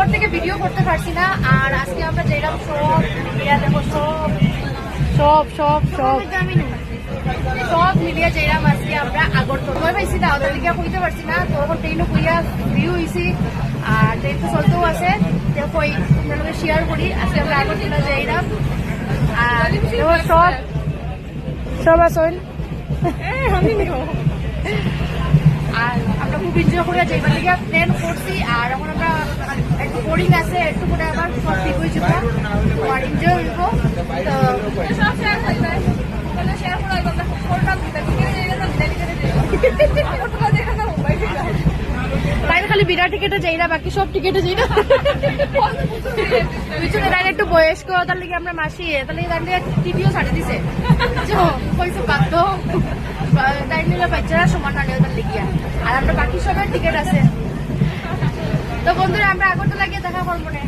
পর থেকে ভিডিও করতে পারছি না। আর আজকে আমরা যেরকম সব মিলিয়ে দেবো, সব সব সব সব মিলিয়ে যেরকম আজকে আমরা আগরতলা পাইছি না, ওদের দিকে কইতে পারছি না। তো এখন ট্রেনও কইয়া ভিউ হয়েছি, আর ট্রেন তো চলতেও আছে। তো কই তোমাদেরকে শেয়ার করি আজকে আমরা আগরতলা যেরকম। আর সব সব আসুন। আর আমরা খুব এনজয় করে যেবার থেকে প্ল্যান করছি। আর এখন আমরা একটু বোরিং আছে, একটু করে আবার সব ঠিক হয়ে যাবো আর এনজয় হইব। তাই খালি বিরাট টিকেটে যাই না, বাকি সব টিকেটে যাই না। পিছনে দাঁড়িয়ে একটু বয়স্ক, তার লিগে আমরা মাসি, তার লিগে দাঁড়িয়ে টিটিও ছাড়ে দিছে কইছো বাধ্য দাঁড়িয়ে বাচ্চারা সমান না নেই তার লিগিয়া। আর আমরা বাকি সবার টিকিট আছে। তো বন্ধুরা আমরা আগরতলা গিয়ে দেখা করবো না।